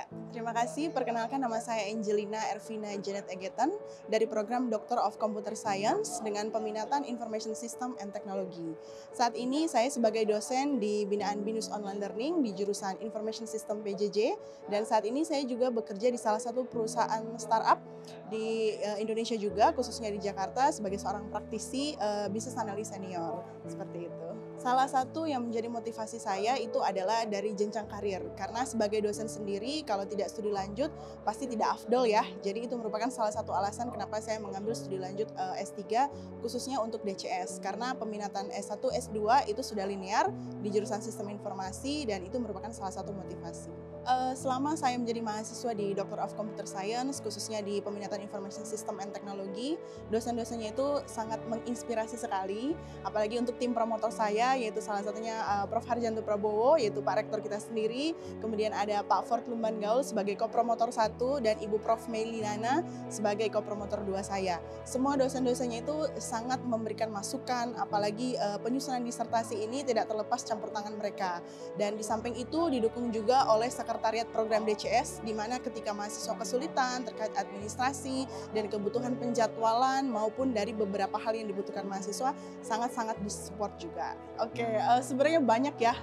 Ya, terima kasih. Perkenalkan nama saya Angelina Ervina Janet Egetan dari program Doctor of Computer Science dengan peminatan Information System and Technology. Saat ini saya sebagai dosen di binaan BINUS Online Learning di jurusan Information System PJJ dan saat ini saya juga bekerja di salah satu perusahaan startup di Indonesia juga, khususnya di Jakarta sebagai seorang praktisi Business Analyst Senior, seperti itu. Salah satu yang menjadi motivasi saya itu adalah dari jenjang karir, karena sebagai dosen sendiri kalau tidak studi lanjut pasti tidak afdol ya. Jadi itu merupakan salah satu alasan kenapa saya mengambil studi lanjut S3 khususnya untuk DCS, karena peminatan S1, S2 itu sudah linear di jurusan Sistem Informasi dan itu merupakan salah satu motivasi. Selama saya menjadi mahasiswa di Doctor of Computer Science, khususnya di peminatan Information System and Technology, dosen-dosennya itu sangat menginspirasi sekali, apalagi untuk tim promotor saya, yaitu salah satunya Prof. Harjanto Prabowo, yaitu Pak Rektor kita sendiri, kemudian ada Pak Ford Lumban Gaul sebagai kopromotor 1, dan Ibu Prof. Meilinana sebagai kopromotor 2 saya. Semua dosen-dosennya itu sangat memberikan masukan, apalagi penyusunan disertasi ini tidak terlepas campur tangan mereka. Dan di samping itu didukung juga oleh Sekretariat Program DCS, di mana ketika mahasiswa kesulitan terkait administrasi dan kebutuhan penjadwalan maupun dari beberapa hal yang dibutuhkan mahasiswa, sangat-sangat disupport juga. Oke, sebenarnya banyak ya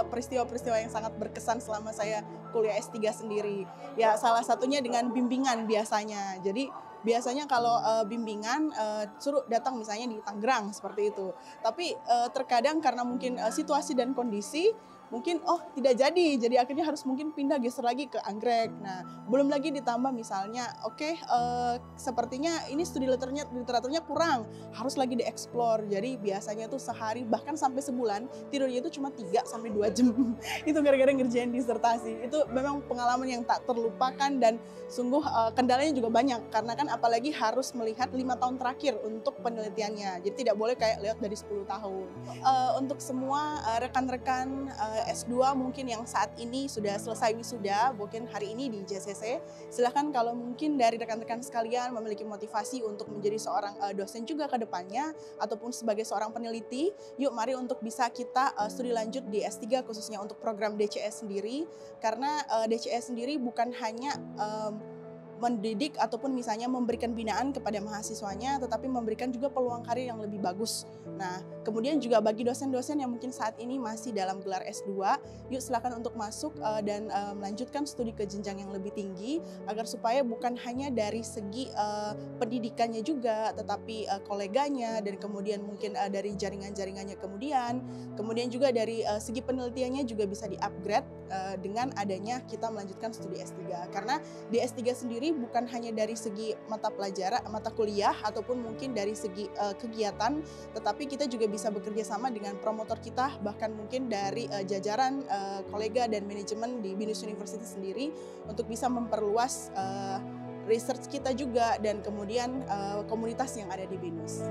peristiwa-peristiwa yang sangat berkesan selama saya kuliah S3 sendiri. Ya, salah satunya dengan bimbingan biasanya. Jadi biasanya kalau bimbingan suruh datang misalnya di Tangerang seperti itu. Tapi terkadang karena mungkin situasi dan kondisi mungkin tidak jadi akhirnya harus mungkin pindah geser lagi ke Anggrek. Nah, belum lagi ditambah misalnya sepertinya ini studi literaturnya kurang, harus lagi dieksplor. Jadi biasanya tuh sehari bahkan sampai sebulan tidurnya itu cuma 3 sampai 2 jam. Itu gara-gara ngerjain disertasi. Itu memang pengalaman yang tak terlupakan dan sungguh kendalanya juga banyak, karena kan apalagi harus melihat 5 tahun terakhir untuk penelitiannya. Jadi tidak boleh kayak lihat dari 10 tahun. Untuk semua rekan-rekan S2 mungkin yang saat ini sudah selesai wisuda, mungkin hari ini di JCC, silahkan kalau mungkin dari rekan-rekan sekalian memiliki motivasi untuk menjadi seorang dosen juga ke depannya, ataupun sebagai seorang peneliti, yuk mari untuk bisa kita studi lanjut di S3 khususnya untuk program DCS sendiri, karena DCS sendiri bukan hanya mendidik ataupun misalnya memberikan binaan kepada mahasiswanya, tetapi memberikan juga peluang karir yang lebih bagus. Nah, kemudian juga bagi dosen-dosen yang mungkin saat ini masih dalam gelar S2, yuk silakan untuk masuk dan melanjutkan studi ke jenjang yang lebih tinggi, agar supaya bukan hanya dari segi pendidikannya juga, tetapi koleganya, dan kemudian mungkin dari jaringan-jaringannya kemudian juga dari segi penelitiannya juga bisa di-upgrade dengan adanya kita melanjutkan studi S3. Karena di S3 sendiri bukan hanya dari segi mata kuliah ataupun mungkin dari segi kegiatan, tetapi kita juga bisa bekerja sama dengan promotor kita, bahkan mungkin dari jajaran kolega dan manajemen di BINUS University sendiri untuk bisa memperluas research kita juga dan kemudian komunitas yang ada di BINUS.